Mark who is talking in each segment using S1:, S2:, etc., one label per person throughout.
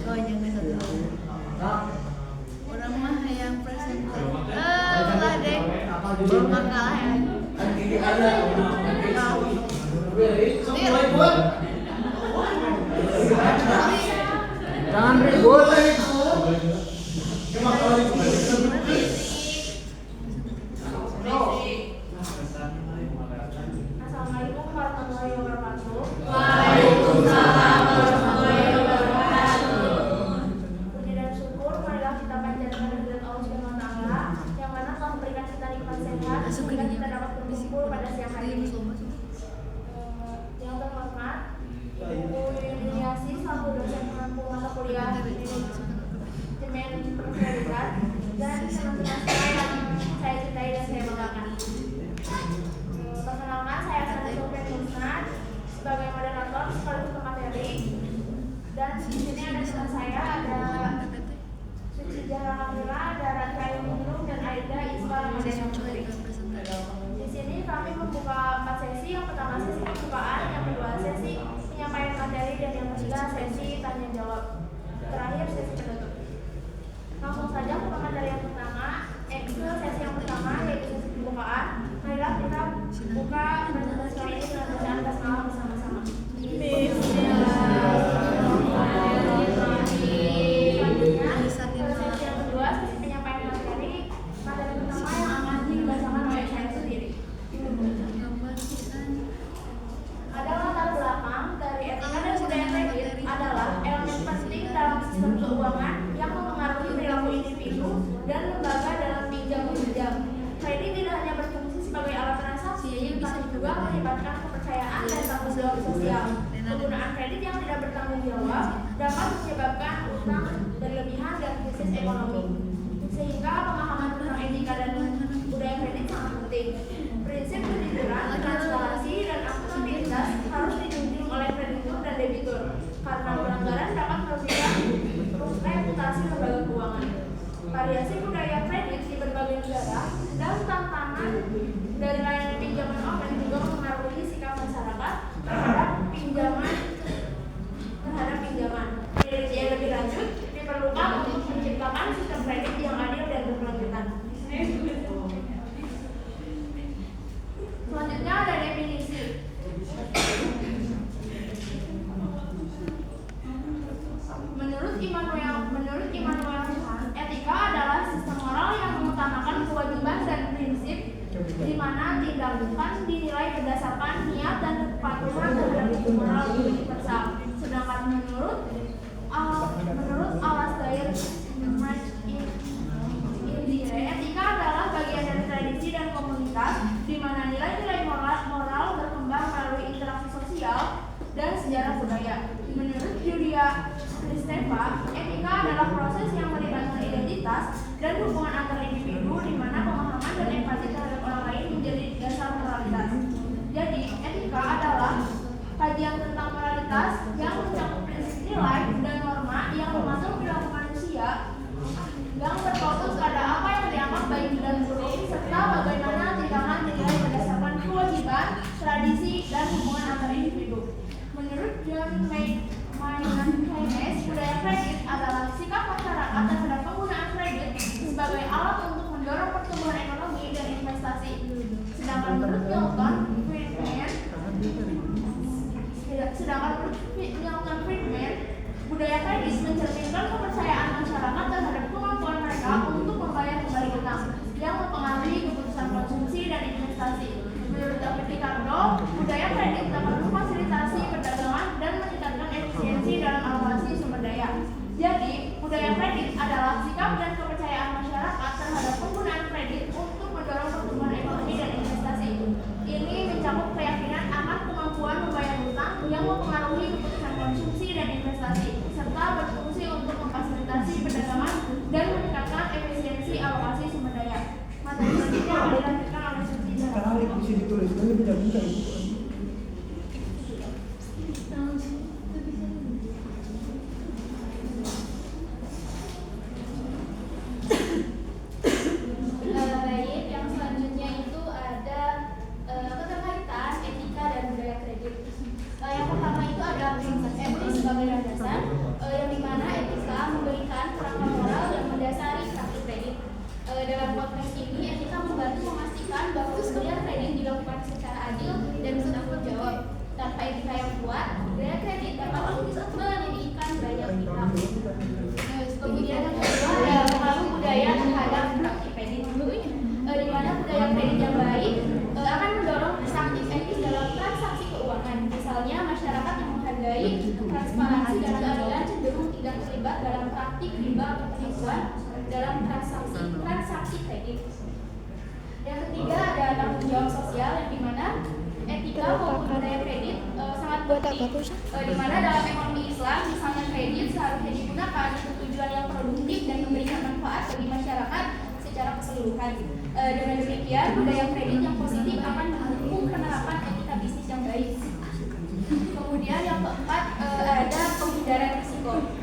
S1: Oh jangan satu. Orang mah yang presenter. Lah deh. Belum kalah ya.
S2: Jangan ribut.
S3: Assalamualaikum warahmatullahi wabarakatuh.
S1: Waalaikumsalam warahmatullahi wabarakatuh.
S3: Puji dan syukur marilah kita panjatkan kehadirat Allah Subhanahu wa taala yang mana telah memberikan kita nikmat sehat sehingga kita dapat berkumpul pada siang hari ini. Yang terhormat Ibu Yuniasi selaku dosen pengampu mata kuliah manajemen perkuliahan dan teman-teman yang saya cintai dan saya banggakan. Perkenalkan, saya Sandra Sofian Musnad sebagai moderator sekaligus pemateri, dan di sini ada teman saya, ada Suci Zahra Kamila, ada Rati Ayu Nurul, dan Aida Isma Ramadhan. Di sini kami membuka 4 sesi. Yang pertama sesi pembukaan, yang kedua sesi penyampaian materi, dan yang ketiga sesi tanya jawab. Terakhir sesi penutup. Langsung saja ke materi yang pertama, ke sesi yang pertama yaitu sesi pembukaan. Marilah kita buka presentasi kali ini dengan bacaan basmalah bersama-sama. Selanjutnya, sesi yang kedua sesi penyampaian materi. Materi pertama yang akan dibacakan oleh saya sendiri. Ada latar belakang dari etika dan budaya kredit adalah elemen penting dalam sistem keuangan yang mempengaruhi perilaku individu dan lembaga dalam pinjam meminjam. Kredit tidak hanya berfungsi sebagai alat transaksi, tapi juga melibatkan kepercayaan dan tanggung jawab sosial. Penggunaan kredit yang tidak bertanggung jawab dapat menyebabkan utang berlebihan dan krisis ekonomi. Sehingga pemahaman tentang etika dan budaya kredit sangat penting. Prinsip kejujuran, transparansi, dan akuntabilitas harus dijunjung oleh kreditur dan debitur, karena pelanggaran dapat merugikan reputasi lembaga keuangan. Variasi budaya kredit di berbagai negara dan tantangan dari layanan pinjaman online juga mempengaruhi sikap masyarakat terhadap pinjaman. Penelitian lebih lanjut diperlukan untuk menciptakan sistem kredit yang adil dan berkelanjutan. Selanjutnya ada definisi. Menurut Immanuel Kant, etika adalah sistem moral yang mengutamakan kewajiban dan prinsip di mana tindakan dinilai berdasarkan niat dan kepatuhan terhadap hukum moral universal. Sedangkan menurut Alasdair Indire, etika adalah bagian dari tradisi dan komunitas di mana nilai-nilai moral berkembang melalui interaksi sosial dan sejarah budaya. Menurut Julia Kristeva, etika adalah proses yang melibatkan identitas dan hubungan antar individu di mana pemahaman dan empati terhadap orang lain menjadi dasar moralitas. Jadi, etika adalah kajian tentang moralitas yang mencakup prinsip nilai dan norma yang mengatur perilaku manusia yang berfokus pada apa yang dianggap baik dan buruk serta bagaimana tindakan dinilai berdasarkan kewajiban, tradisi, dan hubungan antar individu. Menurut John Maynard Keynes, budaya kredit adalah sikap masyarakat terhadap penggunaan kredit sebagai alat untuk mendorong pertumbuhan ekonomi dan investasi. Sedangkan menurut Milton Friedman, budaya praktik riba atau penipuan dalam transaksi kredit. Yang ketiga ada tanggung jawab sosial, yang dimana etika maupun budaya kredit sangat penting. Dimana dalam ekonomi Islam, misalnya kredit seharusnya digunakan untuk tujuan yang produktif dan memberikan manfaat bagi masyarakat secara keseluruhan. Dengan demikian, budaya kredit yang positif akan mendukung penerapan etika bisnis yang baik. Kemudian yang keempat ada penghindaran risiko.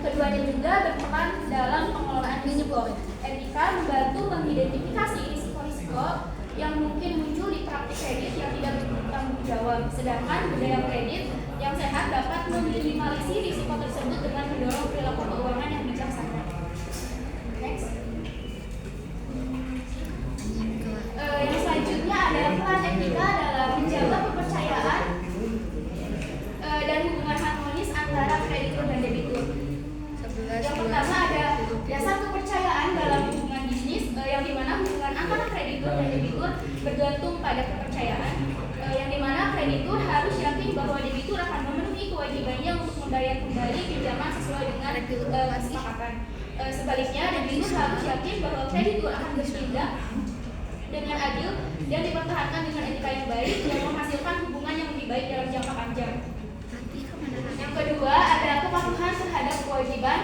S3: Keduanya juga berperan dalam pengelolaan risiko. Etika membantu mengidentifikasi risiko-risiko yang mungkin muncul di praktik kredit yang tidak bertanggung jawab. Sedangkan budaya kredit yang sehat dapat meminimalisasi risiko tersebut dengan mendorong perilaku keuangan yang bijaksana. Next. Yang selanjutnya adalah peran etika dalam menjaga kepercayaan dan hubungan harmonis antara kreditur dan debitur. Yang pertama ada dasar kepercayaan dalam hubungan bisnis, yang dimana hubungan antara kreditur dan debitur bergantung pada kepercayaan, yang dimana kreditur harus yakin bahwa debitur akan memenuhi kewajibannya untuk membayar kembali pinjaman sesuai dengan kesepakatan. Sebaliknya, debitur harus yakin bahwa kreditur akan bertindak dengan adil dan dipertahankan dengan etika yang baik yang menghasilkan hubungan yang lebih baik dalam jangka panjang. Yang kedua ada kepatuhan terhadap kewajiban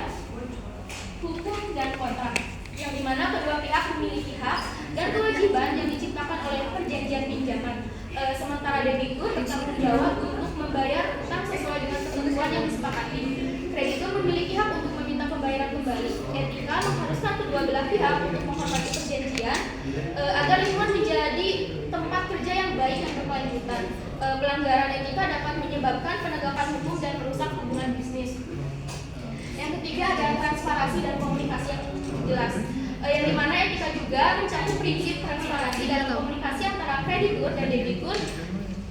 S3: hukum dan kontrak, yang dimana kedua pihak memiliki hak dan kewajiban yang diciptakan oleh perjanjian pinjaman. Sementara debitur bertanggung jawab untuk membayar utang sesuai dengan ketentuan yang disepakati. Kreditur memiliki hak untuk meminta pembayaran kembali. Etika mengharuskan kedua belah pihak untuk menghormati perjanjian agar lingkungan menjadi tempat kerja yang baik dan berkelanjutan. Pelanggaran etika dapat menyebabkan penegakan hukum dan merusak hubungan bisnis. Yang ketiga adalah transparansi dan komunikasi yang jelas, yang dimana etika juga mencakup prinsip transparansi dan komunikasi antara kreditur dan debitur,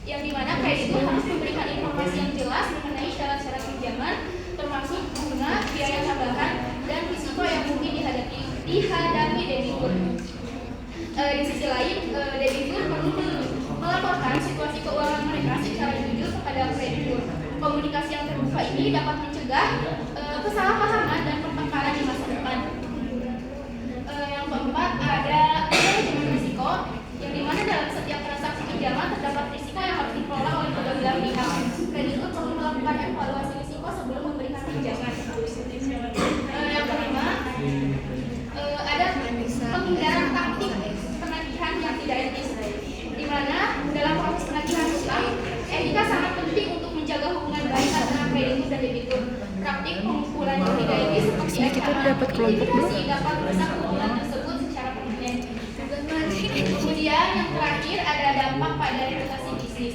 S3: yang dimana kreditur harus memberikan informasi yang jelas mengenai syarat-syarat pinjaman, termasuk bunga, biaya tambahan, dan risiko yang mungkin dihadapi debitur. Di sisi lain, debitur perlu melaporkan situasi keuangan mereka secara jujur kepada kreditur. Komunikasi yang terbuka ini dapat mencegah kesalahpahaman dan pertengkaran di masa depan. Yang keempat ada manajemen risiko, yang dimana dalam setiap transaksi pinjaman terdapat risiko yang harus dikelola oleh kedua belah pihak. Kreditur perlu melakukan evaluasi risiko sebelum memberikan pinjaman. Yang kelima ada penghindaran taktik penagihan yang tidak etis, di mana dalam proses penagihan utang etika sangat penting untuk menjaga hubungan baik antara kreditur dan debitur. Praktik pengumpulan yang tidak etis seperti intimidasi dapat merusak hubungan tersebut secara permanen. Kemudian yang terakhir ada dampak pada reputasi bisnis.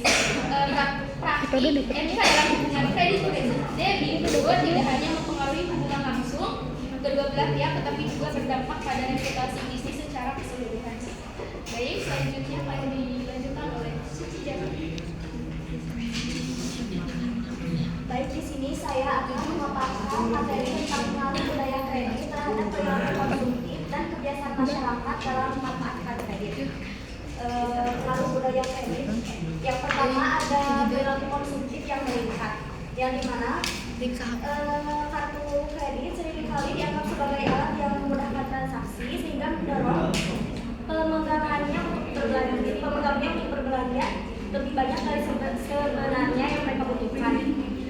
S3: Praktik etika dalam hubungan kreditur dan debitur tidak hanya mempengaruhi hubungan langsung kedua belah pihak, tetapi juga berdampak pada reputasi bisnis secara keseluruhan. Baik, selanjutnya akan dilanjutkan oleh Suci Jati.
S2: Baik, di sini saya akan memaparkan materi tentang pengaruh budaya kredit terhadap perilaku konsumtif dan kebiasaan masyarakat dalam memanfaatkan kredit. Pengaruh budaya kredit, yang pertama ada perilaku konsumtif yang meningkat, yang dimana kartu kredit seringkali dianggap sebagai alat yang memudahkan transaksi sehingga mendorong pemegangnya untuk berbelanja lebih banyak dari sebenarnya yang mereka butuhkan.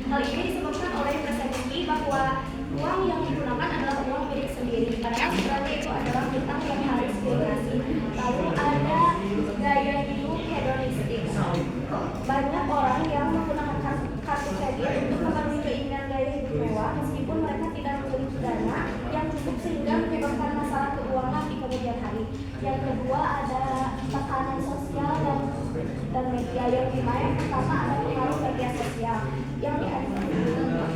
S2: Hal ini disebabkan oleh persepsi bahwa uang yang digunakan adalah uang milik sendiri, padahal sebenarnya itu adalah hutang yang harus dilunasi. Lalu ada gaya hidup hedonistik. Banyak orang yang menggunakan kartu kredit untuk memenuhi keinginan gaya hidup mewah meskipun mereka tidak memiliki dana yang cukup sehingga menyebabkan masalah keuangan di kemudian hari. Yang kedua ada tekanan sosial dan media. Yang pertama ada pengaruh media sosial.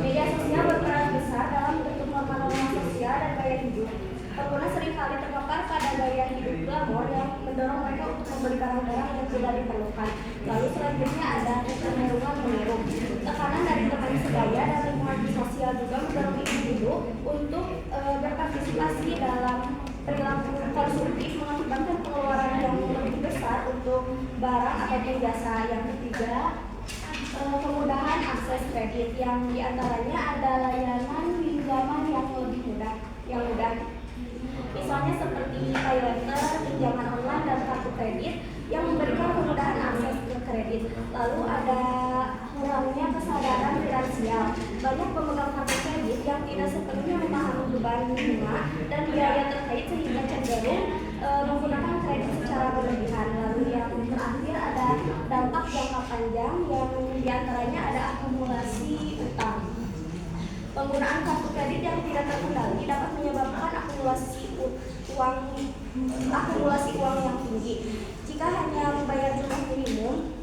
S2: Media sosial berperan besar dalam bentuk norma-norma sosial dan gaya hidup. Pengguna seringkali terpapar pada gaya hidup glamor yang mendorong mereka untuk membeli barang-barang yang tidak diperlukan. Lalu selanjutnya ada kecenderungan meniru. Tekanan dari teman sebaya dan lingkungan sosial juga mendorong individu untuk berpartisipasi dalam perilaku konsumtif, mengakibatkan pengeluaran yang lebih besar untuk barang ataupun jasa. Yang ketiga, kemudahan akses kredit, yang diantaranya ada layanan pinjaman yang bunga dan biaya terkait sehingga cenderung menggunakan kredit secara berlebihan. Lalu yang terakhir ada dampak jangka panjang yang diantaranya ada akumulasi utang. Penggunaan kartu kredit yang tidak terkendali dapat menyebabkan akumulasi uang yang tinggi. Jika hanya membayar jumlah minimum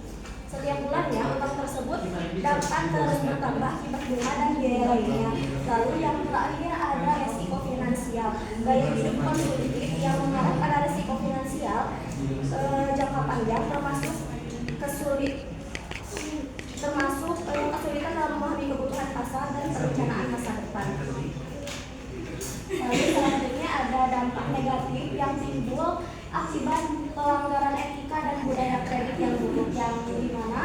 S2: setiap bulannya, utang tersebut dapat terus bertambah akibat bunga dan biaya lainnya. Lalu yang terakhir ada resiko finansial. Gaya hidup konsumtif yang mengarah pada resiko finansial jangka panjang termasuk kesulitan dalam memahami kebutuhan pasar dan perencanaan masa depan. Lalu selanjutnya ada dampak negatif yang timbul akibat pelanggaran etika dan budaya kredit yang buruk, yang dimana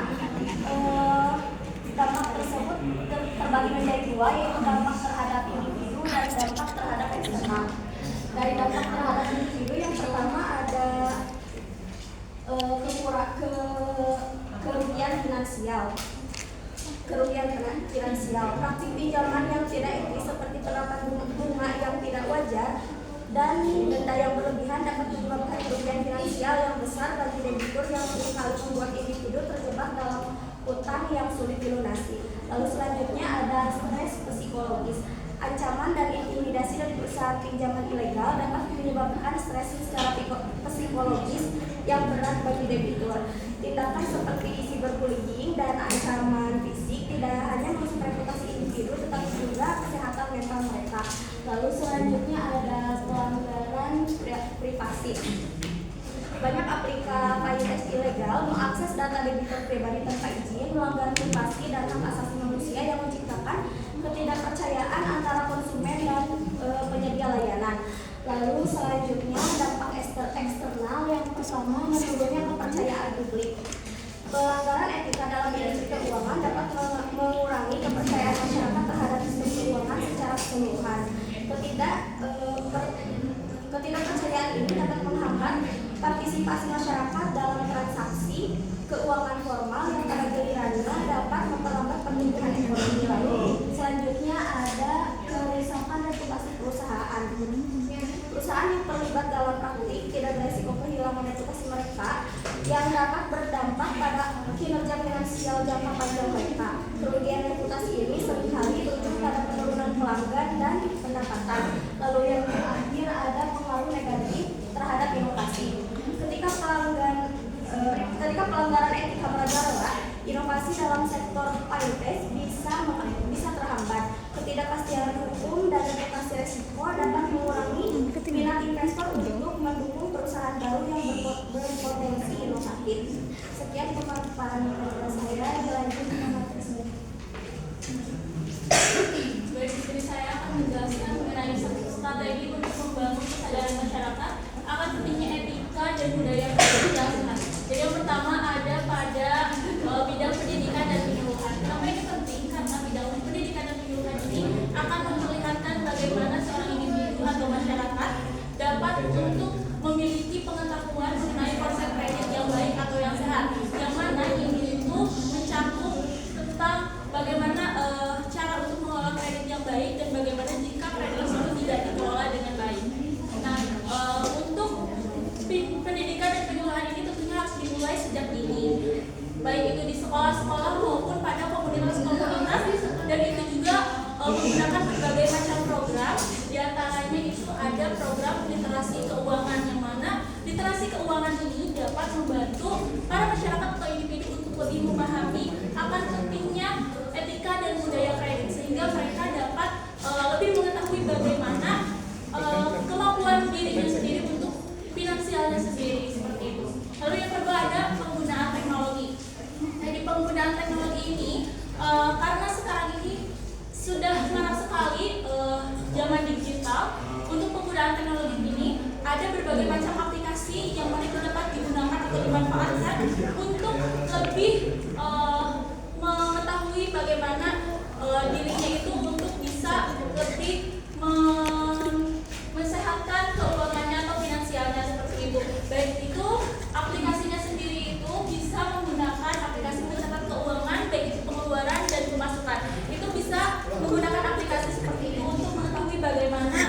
S2: dampak tersebut terbagi menjadi dua, yaitu dampak terhadap individu dan dampak terhadap eksternal. Dari dampak terhadap individu yang pertama ada kerugian finansial. Praktik pinjaman yang tidak etis seperti penerapan bunga yang tidak wajar dan denda yang berlebihan dapat menyebabkan kerugian finansial yang besar bagi debitur yang seringkali membuat individu terjebak dalam utang yang sulit dilunasi. Lalu selanjutnya ada stres psikologis. Ancaman dan intimidasi dari perusahaan pinjaman ilegal dapat menyebabkan stres secara psikologis yang berat bagi debitur. Tindakan seperti cyberbullying dan ancaman fisik tidak hanya merusak reputasi individu tetapi juga kesehatan mental mereka. Lalu selanjutnya ada pelanggaran privasi. Banyak aplikasi ilegal mengakses data debitur pribadi tanpa izin, melanggar privasi dan hak asasi manusia yang menciptakan ketidakpercayaan antara konsumen dan penyedia layanan. Lalu selanjutnya dampak eksternal yang pertama menurunnya kepercayaan publik. Pelanggaran etika dalam industri keuangan dapat mengurangi kepercayaan masyarakat terhadap sistem keuangan secara keseluruhan. Ketidakpercayaan ini dapat menghambat partisipasi masyarakat dalam transaksi keuangan formal yang pada gilirannya dapat memperlambat pertumbuhan ekonomi. Lalu selanjutnya ada kerusakan reputasi perusahaan. Perusahaan yang terlibat dalam praktik tidak beresiko kehilangan reputasi mereka yang dapat berdampak pada kinerja finansial jangka panjang mereka. Kerugian reputasi ini seringkali berujung pada penurunan pelanggan dan pendapatan. Lalu yang terakhir ada pengaruh negatif terhadap inovasi. Ketika pelanggaran etika merajalela, inovasi dalam sektor pariwisata bisa terhambat. Ketidakpastian hukum dan reputasi resiko dapat mengurangi minat investor untuk mendukung perusahaan baru yang berpotensi inovatif. Sekian pemaparan dari saya. Dilanjut ke materi saya.
S3: Baik, jadi saya akan menjelaskan mengenai strategi untuk membangun kesadaran masyarakat akan pentingnya etika dan budaya kredit yang sehat. Jadi yang pertama ada pada bidang pendidikan dan penyuluhan. Kenapa ini penting? Karena bidang pendidikan dan penyuluhan ini akan memperlihatkan bagaimana seorang individu atau masyarakat dapat untuk memiliki pengetahuan mengenai konsep kredit yang baik atau yang sehat. Yang mana ini itu mencakup tentang bagaimana cara untuk mengelola kredit yang baik dan bagaimana jika kredit tersebut tidak dikelola dengan baik. Nah, untuk pendidikan dan penyuluhan ini tentunya harus dimulai sejak dini, baik itu di sekolah-sekolah maupun pada komunitas-komunitas, dan itu juga menggunakan berbagai macam program. Di antaranya itu ada program literasi keuangan, yang mana literasi keuangan ini dapat membantu para masyarakat atau individu untuk lebih memahami akan pentingnya etika dan budaya kredit, sehingga mereka dapat lebih mengetahui bagaimana kemampuan dirinya sendiri untuk finansialnya sendiri, seperti itu. Lalu yang kedua ada penggunaan teknologi. Nah, di penggunaan teknologi ini karena sekarang ini sudah marak sekali zaman digital, untuk penggunaan teknologi ini ada berbagai macam aplikasi yang mana itu dapat digunakan atau dimanfaatkan untuk lebih mengetahui bagaimana dirinya itu untuk bisa lebih mensehatkan keuangannya atau finansialnya, seperti itu. Baik itu aplikasinya sendiri itu bisa menggunakan aplikasi pencatat keuangan, baik itu pengeluaran dan pemasukan. Itu bisa menggunakan aplikasi seperti itu untuk mengetahui bagaimana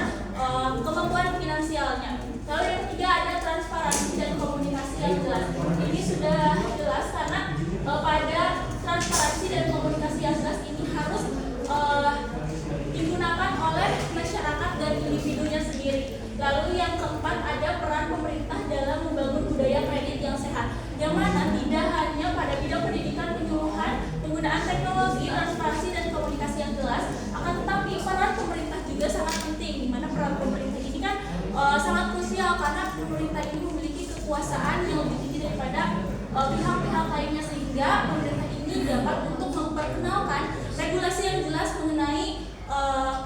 S3: Lalu yang keempat ada peran pemerintah dalam membangun budaya kredit yang sehat, yang mana tidak hanya pada bidang pendidikan penyuluhan, penggunaan teknologi, transparansi dan komunikasi yang jelas, akan tetapi peran pemerintah juga sangat penting, di mana peran pemerintah ini kan sangat krusial karena pemerintah ini memiliki kekuasaan yang lebih tinggi daripada pihak-pihak lainnya, sehingga pemerintah ini dapat untuk memperkenalkan regulasi yang jelas mengenai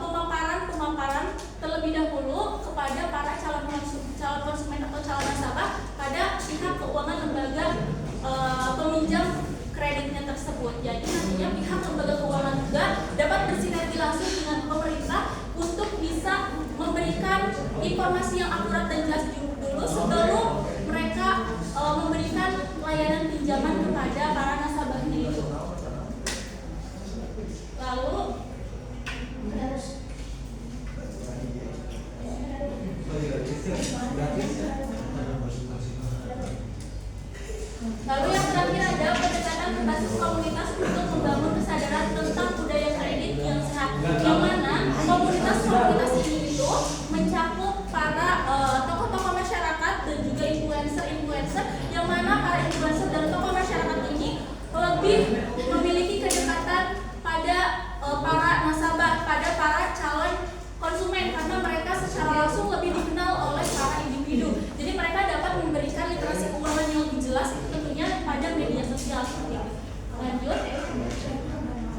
S3: pemaparan terlebih dahulu kepada para calon konsumen atau calon nasabah pada pihak keuangan lembaga peminjam kreditnya tersebut. Jadi nantinya pihak lembaga keuangan juga dapat bersinergi langsung dengan pemerintah untuk bisa memberikan informasi yang akurat dan jelas dulu sebelum mereka memberikan layanan pinjaman kepada para nasabahnya itu. Lalu yang terakhir ada pendekatan berbasis komunitas untuk membangun kesadaran tentang budaya kredit yang sehat, yang mana komunitas ini itu mencakup para tokoh-tokoh masyarakat dan juga influencer, yang mana para influencer dan tokoh masyarakat ini lebih memiliki kedekatan pada para nasabah, pada para calon konsumen, karena mereka secara langsung lebih dikenal oleh para individu. Jadi mereka dapat memberikan literasi keuangan yang lebih jelas, itu tentunya pada media sosial seperti itu. Lanjut,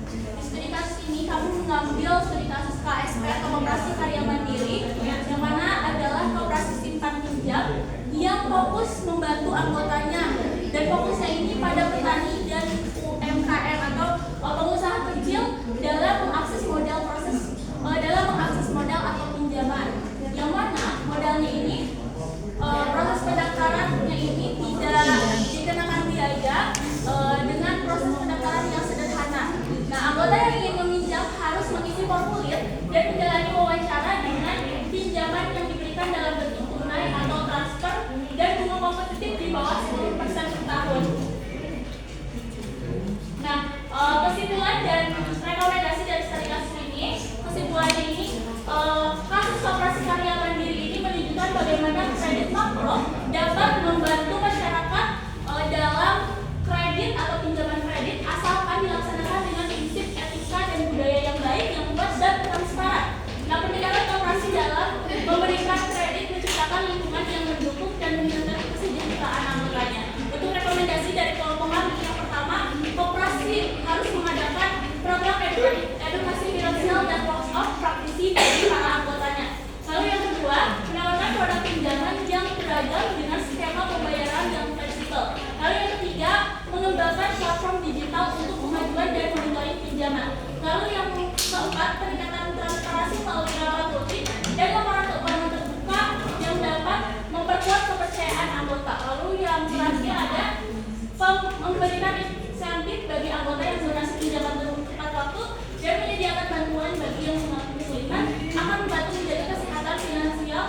S3: di studi kasus ini kami mengambil studi kasus KSP atau Koperasi Karya Mandiri, yang mana adalah koperasi simpan pinjam yang fokus membantu anggotanya, dan fokusnya ini pada petani dan UMKM atau pengusaha kecil dalam mengakses modal atau pinjaman, yang mana modalnya ini proses pendaftarannya ini tidak dikenakan biaya dengan proses pendaftaran yang sederhana. Nah, anggota yang ingin meminjam harus mengisi formulir dan menjalani wawancara dengan pinjaman yang diberikan dalam bentuk tunai atau transfer dan bunga kompetitif di bawah 10% per tahun. Nah, kesimpulan dan rekomendasi dari studi kasus ini, kesimpulannya ini kasus Koperasi Karya Mandiri ini menunjukkan bagaimana kredit makro dapat membantu masyarakat dalam kredit atau pinjaman kredit asalkan dilaksanakan dengan prinsip etika dan budaya yang baik, yang luas dan transparan. Nah, pendekatan koperasi dalam memberikan kredit menciptakan lingkungan yang mendukung dan meningkatkan kesejahteraan anggotanya. Untuk rekomendasi dari kelompok kami, yang pertama, koperasi harus mengadakan program edukasi finansial dan workshop praktisi bagi para anggotanya. Lalu yang kedua, menawarkan produk pinjaman yang beragam dengan skema pembayaran yang fleksibel. Lalu yang ketiga, mengembangkan platform digital untuk pengajuan dan monitoring pinjaman. Lalu yang keempat, peningkatan transparansi melalui rapat rutin dan laporan keuangan terbuka yang dapat memperkuat kepercayaan anggota. Lalu yang terakhir ada memberikan insentif bagi anggota yang donasi pinjaman tepat waktu dan menyediakan bantuan bagi yang mengalami kesulitan, akan membantu menjaga kesehatan finansial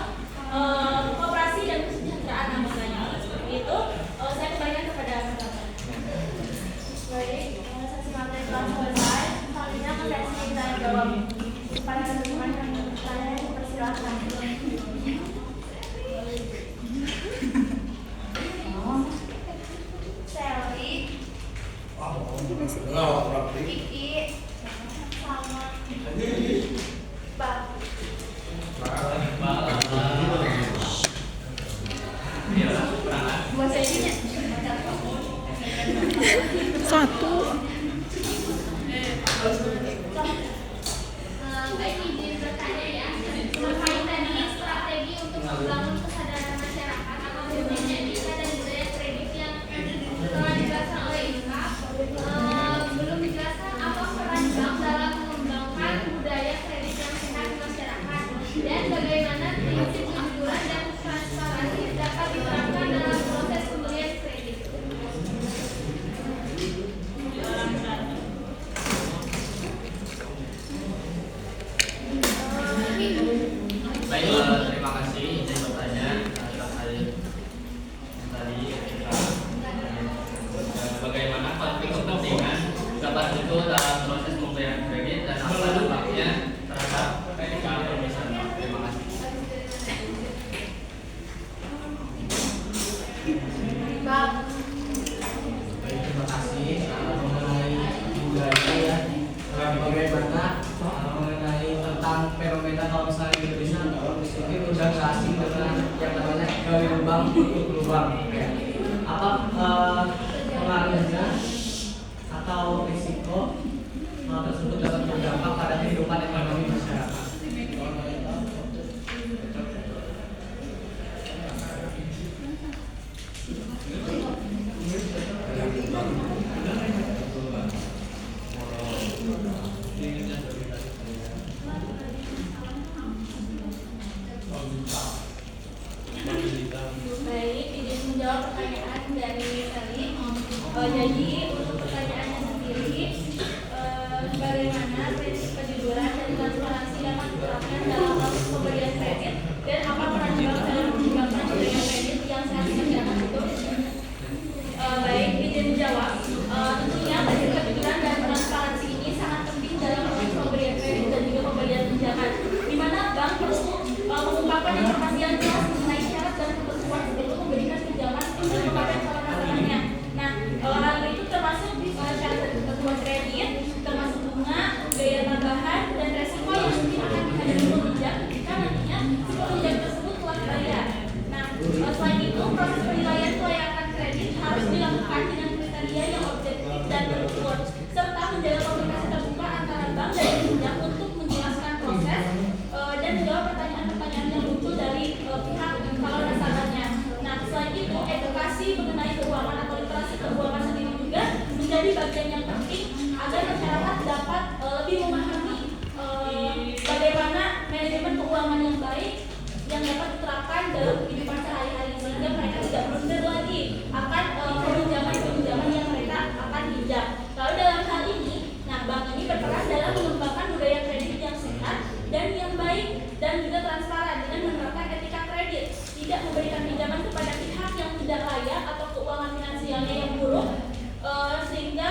S3: koperasi dan kesejahteraan anggotanya. Seperti itu, saya kembalikan kepada teman-teman. Baik, sesi materi telah selesai. Selanjutnya akan sesi tanya jawab. Pada teman-teman yang bertanya, dipersilakan. Sally, Kiki, sama Bang. Bahasa Inggrisnya
S1: Satu.
S2: Baik, izin bertanya ya. Terkait tadi strategi untuk membangun kesadaran masyarakat atau budaya etika dan budaya kredit yang telah dijelaskan oleh Ika, belum dijelaskan apa peran bank dalam mengembangkan budaya kredit yang sehat di masyarakat dan bagaimana prinsip kejujuran dan transparansi dapat diterapkan dalam proses pembelian kredit.
S4: Baik, terima kasih izin bertanya. tentang fenomena kalau misalnya di Indonesia mungkin udah nggak asing dengan yang namanya gali lubang tutup lubang ya. Apa pengaruhnya atau risiko hal tersebut dapat berdampak pada kehidupan ekonomi masyarakat?
S3: Baik, izin menjawab pertanyaan dari Sally. Jadi untuk pertanyaannya sendiri, bagaimana prinsip kejujuran dan transparansi dapat diterapkan dalam proses pemberian kredit dan apa peran bank dalam mengembangkan budaya kredit yang sehat di masyarakat itu? Baik, izin menjawab. Tentunya prinsip kejujuran dan transparansi ini sangat penting dalam proses pemberian kredit dan juga pemberian pinjaman, di mana bank perlu mengungkapkan informasi yang jelas mengenai syarat dan ketentuan sebelum memberikan pinjaman untuk kepada calon nasabahnya. Nah, hal itu termasuk syarat dan ketentuan kredit, termasuk bunga, biaya tambahan, dan resiko yang mungkin akan dihadapi peminjam jika nantinya si peminjam tersebut telah dibayar. Nah, selain itu proses penilaian kelayakan kredit harus dilakukan dengan kriteria yang objektif dan terukur, serta menjaga komunikasi terbuka antara bank dan peminjam untuk menjelaskan proses dan menjawab pertanyaan-pertanyaan yang muncul dari pihak calon nasabahnya. Nah, selain itu edukasi mengenai keuangan atau literasi keuangan sendiri juga menjadi bagian yang penting agar masyarakat dapat lebih memahami bagaimana manajemen keuangan yang baik yang dapat diterapkan dalam kehidupan sehari-hari, sehingga mereka tidak blunder lagi akan peminjaman-peminjaman yang mereka akan pinjam. Lalu dalam hal ini, nah bank ini berperan dalam mengembangkan budaya kredit yang sehat dan yang baik dan juga transparan dengan menerapkan etika kredit, tidak memberikan pinjaman kepada pihak yang tidak layak atau keuangan finansialnya yang buruk, sehingga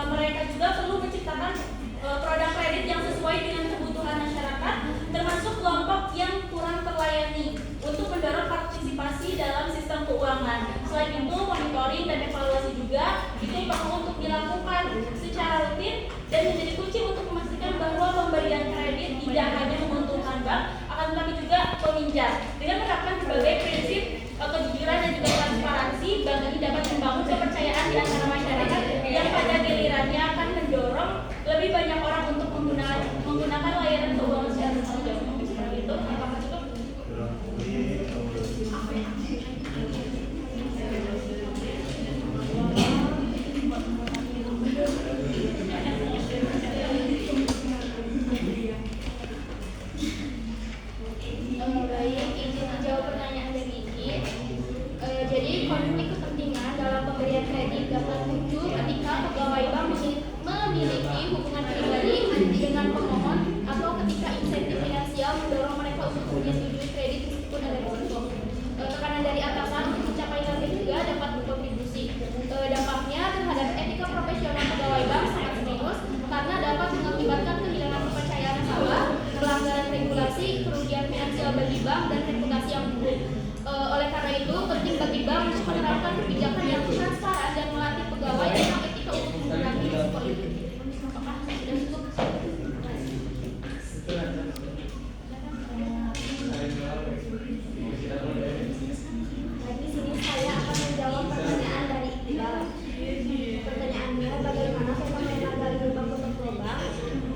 S3: mereka juga perlu menciptakan produk kredit yang sesuai dengan kebutuhan masyarakat, termasuk kelompok yang kurang terlayani, untuk mendorong partisipasi dalam sistem keuangan. Selain itu, monitoring dan evaluasi juga itu perlu untuk dilakukan secara rutin dan menjadi kunci untuk memastikan bahwa pemberian kredit tidak hanya menguntungkan bank, akan tetapi juga peminjam. Dengan menerapkan berbagai prinsip kejujuran dan juga transparansi, bank ini dapat membangun kepercayaan di antara masyarakat yang pada gilirannya akan mendorong lebih banyak orang untuk menggunakan layanan keuangan secara bertanggung jawab. Seperti itu, apakah cukup?
S2: Baik, izin menjawab pertanyaan dari Iki. Jadi konflik kepentingan dalam pemberian kredit dapat muncul ketika pegawai bank memiliki hubungan pribadi dengan pemohon atau ketika insentif finansial mendorong mereka untuk menyetujui kredit meskipun ada risiko. Tekanan dari atasan untuk mencapai target juga dapat berkontribusi. Dampaknya terhadap etika profesional pegawai bank sangat serius karena dapat mengakibatkan kehilangan kepercayaan nasabah, pelanggaran regulasi, kerugian finansial bagi bank, dan reputasi yang buruk. Oleh karena itu, penting bagi bank untuk menerapkan kebijakan yang transparan dan melatih pegawai tentang etika untuk mengurangi risiko itu. Apakah sudah cukup? Di sini saya akan menjawab pertanyaan dari Iqbal. Pertanyaannya, bagaimana fenomena gali lubang tutup lubang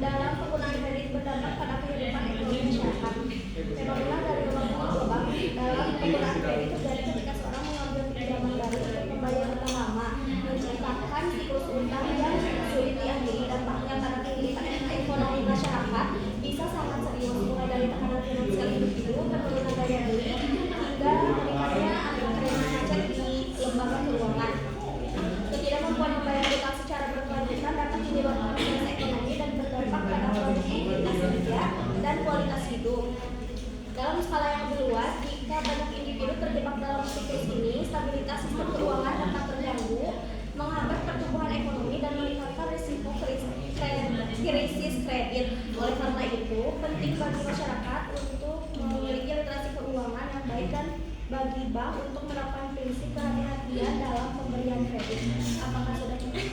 S2: dalam penggunaan kredit berdampak pada kehidupan ekonomi masyarakat? Fenomena gali lubang tutup lubang dalam penggunaan kredit terjadi ketika seorang mengambil pinjaman baru untuk membayar utang lama, menciptakan siklus utang yang sulit diakhiri. Dampaknya pada kehidupan ekonomi masyarakat bisa sangat serius, mulai dari tekanan finansial individu, penurunan daya beli, hingga meningkatnya angka kredit macet di lembaga keuangan. Ketidakmampuan membayar utang secara berkelanjutan dapat menyebabkan krisis ekonomi dan berdampak pada produktivitas kerja dan kualitas hidup. Dalam skala yang lebih luas, jika banyak individu terjebak dalam siklus ini, stabilitas sistem keuangan dapat terganggu, menghambat pertumbuhan ekonomi dan meningkatkan risiko krisis kredit. Oleh karena itu, penting bagi masyarakat untuk memiliki literasi keuangan yang baik dan bagi bank untuk menerapkan prinsip kehati-hatian dalam pemberian kredit. Apakah sudah cukup?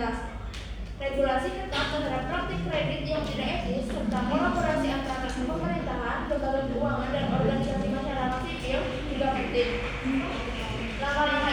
S3: komunitas. Regulasi ketat terhadap praktik kredit yang tidak etis serta kolaborasi antara pemerintahan, lembaga keuangan, dan organisasi masyarakat sipil juga penting. Langkah-langkah